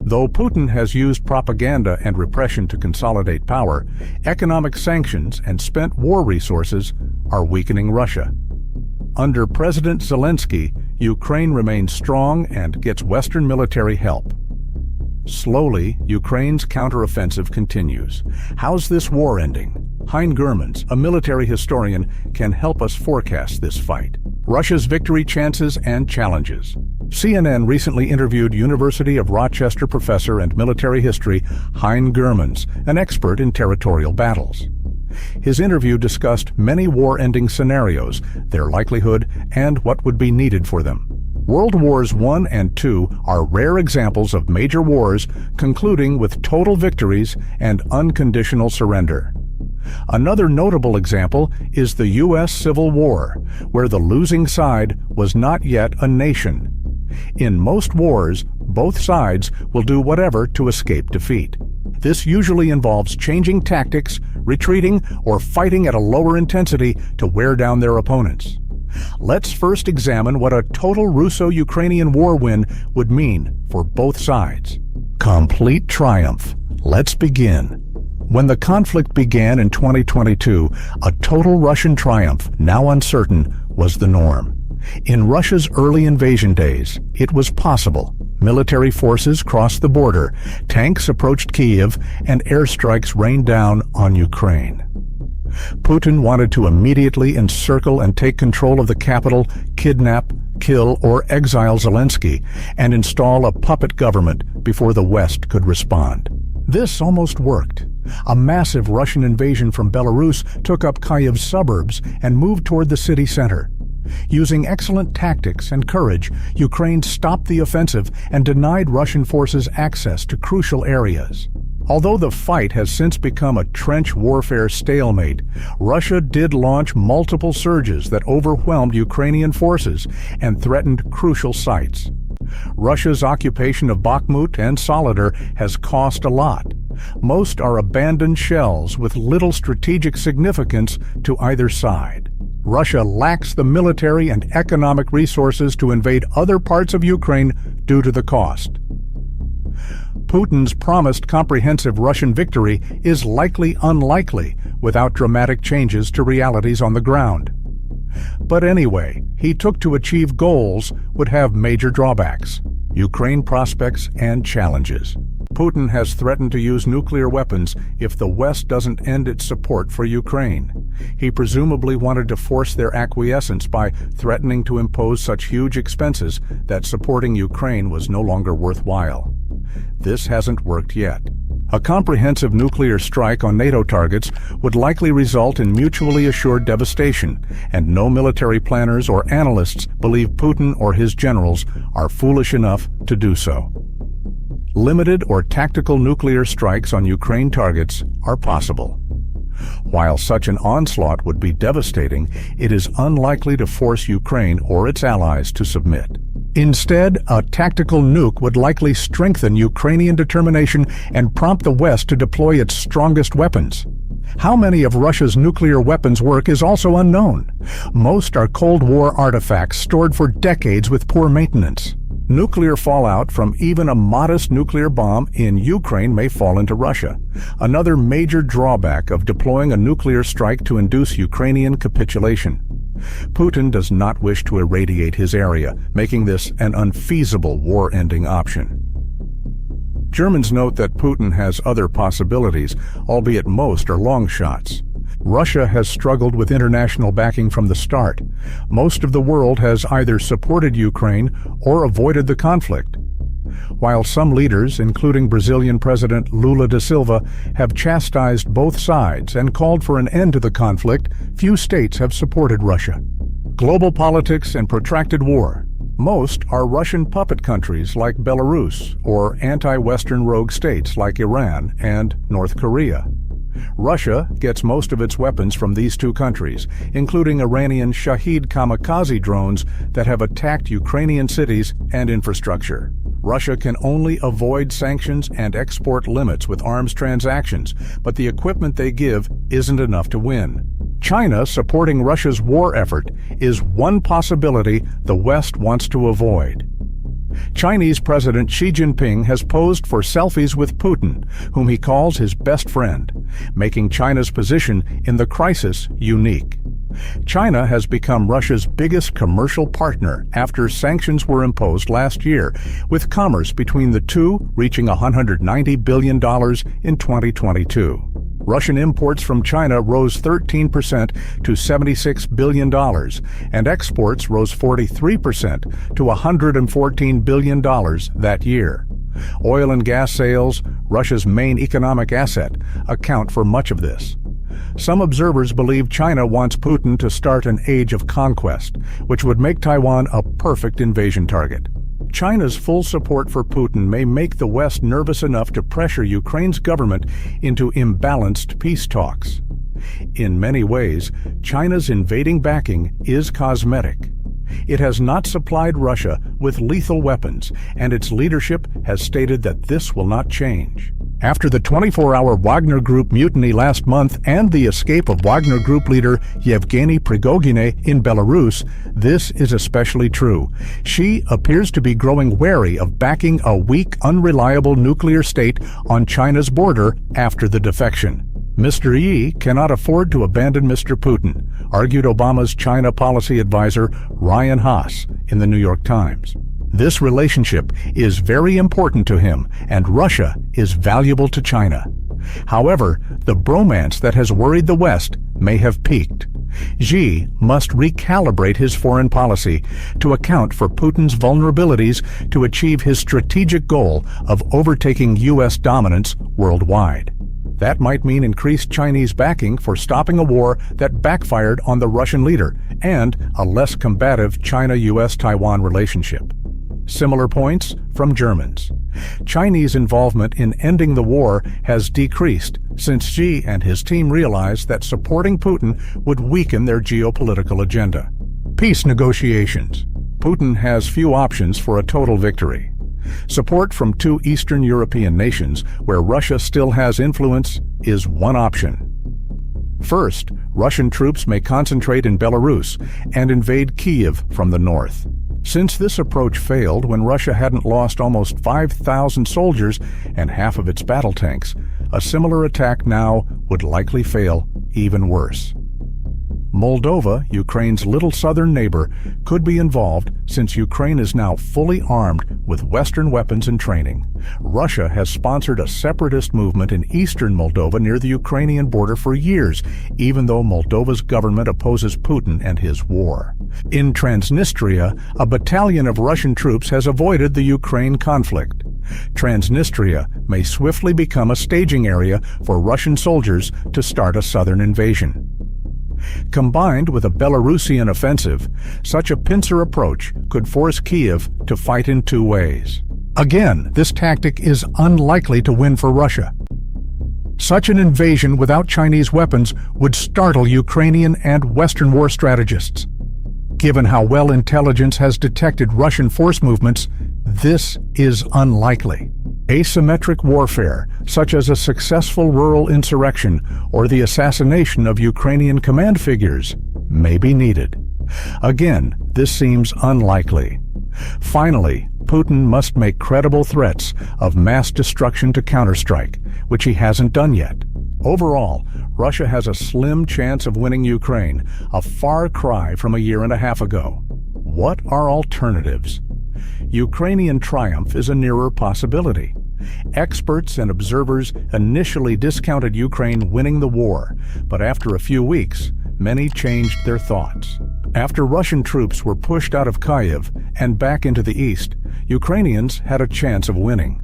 Though Putin has used propaganda and repression to consolidate power, economic sanctions and spent war resources are weakening Russia. Under President Zelensky, Ukraine remains strong and gets Western military help. Slowly, Ukraine's counteroffensive continues. How's this war ending? Hein Goermans, a military historian, can help us forecast this fight. Russia's victory chances and challenges. CNN recently interviewed University of Rochester professor and military history Hein Goermans, an expert in territorial battles. His interview discussed many war-ending scenarios, their likelihood, and what would be needed for them. World Wars I and II are rare examples of major wars concluding with total victories and unconditional surrender. Another notable example is the U.S. Civil War, where the losing side was not yet a nation. In most wars, both sides will do whatever to escape defeat. This usually involves changing tactics, retreating, or fighting at a lower intensity to wear down their opponents. Let's first examine what a total Russo-Ukrainian war win would mean for both sides. Complete triumph. Let's begin. When the conflict began in 2022, a total Russian triumph, now uncertain, was the norm. In Russia's early invasion days, it was possible. Military forces crossed the border, tanks approached Kiev, and airstrikes rained down on Ukraine. Putin wanted to immediately encircle and take control of the capital, kidnap, kill, or exile Zelensky, and install a puppet government before the West could respond. This almost worked. A massive Russian invasion from Belarus took up Kyiv's suburbs and moved toward the city center. Using excellent tactics and courage, Ukraine stopped the offensive and denied Russian forces access to crucial areas. Although the fight has since become a trench warfare stalemate, Russia did launch multiple surges that overwhelmed Ukrainian forces and threatened crucial sites. Russia's occupation of Bakhmut and Soledar has cost a lot. Most are abandoned shells with little strategic significance to either side. Russia lacks the military and economic resources to invade other parts of Ukraine due to the cost. Putin's promised comprehensive Russian victory is likely unlikely without dramatic changes to realities on the ground. But anyway, he took to achieve goals would have major drawbacks, Ukraine prospects and challenges. Putin has threatened to use nuclear weapons if the West doesn't end its support for Ukraine. He presumably wanted to force their acquiescence by threatening to impose such huge expenses that supporting Ukraine was no longer worthwhile. This hasn't worked yet. A comprehensive nuclear strike on NATO targets would likely result in mutually assured devastation, and no military planners or analysts believe Putin or his generals are foolish enough to do so. Limited or tactical nuclear strikes on Ukraine targets are possible. While such an onslaught would be devastating, it is unlikely to force Ukraine or its allies to submit. Instead, a tactical nuke would likely strengthen Ukrainian determination and prompt the West to deploy its strongest weapons. How many of Russia's nuclear weapons work is also unknown. Most are Cold War artifacts stored for decades with poor maintenance. Nuclear fallout from even a modest nuclear bomb in Ukraine may fall into Russia, another major drawback of deploying a nuclear strike to induce Ukrainian capitulation. Putin does not wish to irradiate his area, making this an unfeasible war-ending option. Germans note that Putin has other possibilities, albeit most are long shots. Russia has struggled with international backing from the start. Most of the world has either supported Ukraine or avoided the conflict. While some leaders, including Brazilian President Lula da Silva, have chastised both sides and called for an end to the conflict, few states have supported Russia. Global politics and protracted war. Most are Russian puppet countries like Belarus or anti-Western rogue states like Iran and North Korea. Russia gets most of its weapons from these two countries, including Iranian Shahed kamikaze drones that have attacked Ukrainian cities and infrastructure. Russia can only avoid sanctions and export limits with arms transactions, but the equipment they give isn't enough to win. China supporting Russia's war effort is one possibility the West wants to avoid. Chinese President Xi Jinping has posed for selfies with Putin, whom he calls his best friend, making China's position in the crisis unique. China has become Russia's biggest commercial partner after sanctions were imposed last year, with commerce between the two reaching $190 billion in 2022. Russian imports from China rose 13% to $76 billion, and exports rose 43% to $114 billion that year. Oil and gas sales, Russia's main economic asset, account for much of this. Some observers believe China wants Putin to start an age of conquest, which would make Taiwan a perfect invasion target. China's full support for Putin may make the West nervous enough to pressure Ukraine's government into imbalanced peace talks. In many ways, China's invading backing is cosmetic. It has not supplied Russia with lethal weapons, and its leadership has stated that this will not change. After the 24-hour Wagner Group mutiny last month and the escape of Wagner Group leader Yevgeny Prigozhin in Belarus, this is especially true. Xi appears to be growing wary of backing a weak, unreliable nuclear state on China's border after the defection. Mr. Xi cannot afford to abandon Mr. Putin, argued Obama's China policy advisor Ryan Haas in the New York Times. This relationship is very important to him, and Russia is valuable to China. However, the bromance that has worried the West may have peaked. Xi must recalibrate his foreign policy to account for Putin's vulnerabilities to achieve his strategic goal of overtaking U.S. dominance worldwide. That might mean increased Chinese backing for stopping a war that backfired on the Russian leader and a less combative China-U.S.-Taiwan relationship. Similar points from Germans. Chinese involvement in ending the war has decreased since Xi and his team realized that supporting Putin would weaken their geopolitical agenda. Peace negotiations. Putin has few options for a total victory. Support from two Eastern European nations, where Russia still has influence, is one option. First, Russian troops may concentrate in Belarus and invade Kyiv from the north. Since this approach failed when Russia hadn't lost almost 5,000 soldiers and half of its battle tanks, a similar attack now would likely fail even worse. Moldova, Ukraine's little southern neighbor, could be involved since Ukraine is now fully armed with Western weapons and training. Russia has sponsored a separatist movement in eastern Moldova near the Ukrainian border for years, even though Moldova's government opposes Putin and his war. In Transnistria, a battalion of Russian troops has avoided the Ukraine conflict. Transnistria may swiftly become a staging area for Russian soldiers to start a southern invasion. Combined with a Belarusian offensive, such a pincer approach could force Kyiv to fight in two ways. Again, this tactic is unlikely to win for Russia. Such an invasion without Chinese weapons would startle Ukrainian and Western war strategists. Given how well intelligence has detected Russian force movements, this is unlikely. Asymmetric warfare, such as a successful rural insurrection or the assassination of Ukrainian command figures, may be needed. Again, this seems unlikely. Finally, Putin must make credible threats of mass destruction to counterstrike, which he hasn't done yet. Overall, Russia has a slim chance of winning Ukraine, a far cry from a year and a half ago. What are alternatives? Ukrainian triumph is a nearer possibility. Experts and observers initially discounted Ukraine winning the war, but after a few weeks, many changed their thoughts. After Russian troops were pushed out of Kyiv and back into the east, Ukrainians had a chance of winning.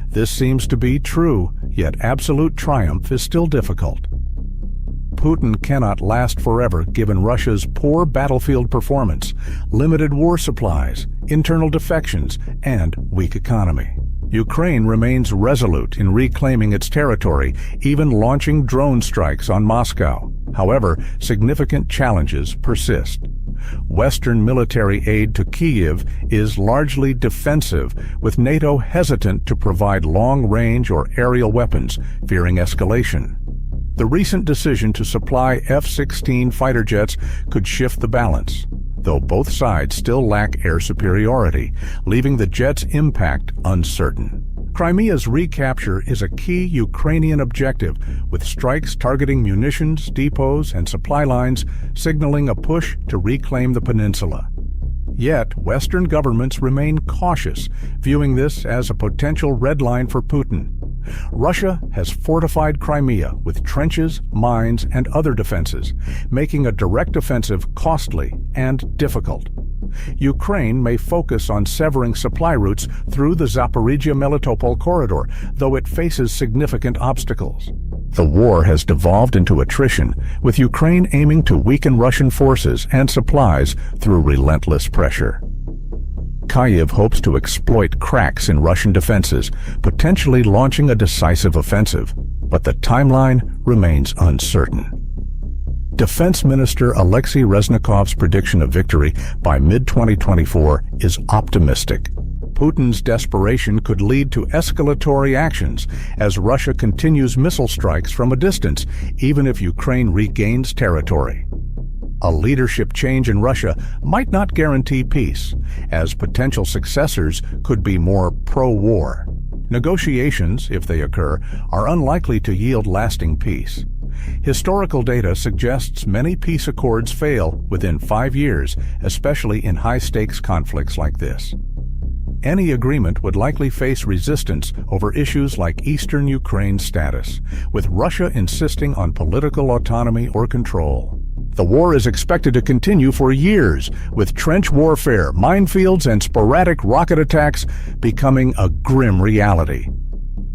This seems to be true, yet absolute triumph is still difficult. Putin cannot last forever given Russia's poor battlefield performance, limited war supplies, internal defections, and weak economy. Ukraine remains resolute in reclaiming its territory, even launching drone strikes on Moscow. However, significant challenges persist. Western military aid to Kyiv is largely defensive, with NATO hesitant to provide long-range or aerial weapons, fearing escalation. The recent decision to supply F-16 fighter jets could shift the balance. though both sides still lack air superiority, leaving the jet's impact uncertain. Crimea's recapture is a key Ukrainian objective, with strikes targeting munitions, depots, and supply lines, signaling a push to reclaim the peninsula. Yet, Western governments remain cautious, viewing this as a potential red line for Putin. Russia has fortified Crimea with trenches, mines, and other defenses, making a direct offensive costly and difficult. Ukraine may focus on severing supply routes through the Zaporizhzhia-Melitopol corridor, though it faces significant obstacles. The war has devolved into attrition, with Ukraine aiming to weaken Russian forces and supplies through relentless pressure. Kyiv hopes to exploit cracks in Russian defenses, potentially launching a decisive offensive, but the timeline remains uncertain. Defense Minister Alexei Reznikov's prediction of victory by mid-2024 is optimistic. Putin's desperation could lead to escalatory actions as Russia continues missile strikes from a distance, even if Ukraine regains territory. A leadership change in Russia might not guarantee peace, as potential successors could be more pro-war. Negotiations, if they occur, are unlikely to yield lasting peace. Historical data suggests many peace accords fail within 5 years, especially in high-stakes conflicts like this. Any agreement would likely face resistance over issues like eastern Ukraine's status, with Russia insisting on political autonomy or control. The war is expected to continue for years, with trench warfare, minefields, and sporadic rocket attacks becoming a grim reality.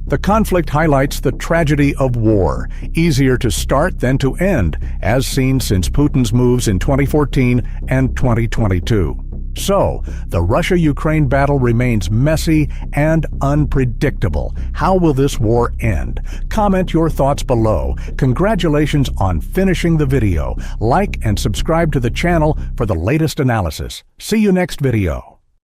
The conflict highlights the tragedy of war, easier to start than to end, as seen since Putin's moves in 2014 and 2022. So, the Russia-Ukraine battle remains messy and unpredictable. How will this war end? Comment your thoughts below. Congratulations on finishing the video. Like and subscribe to the channel for the latest analysis. See you next video.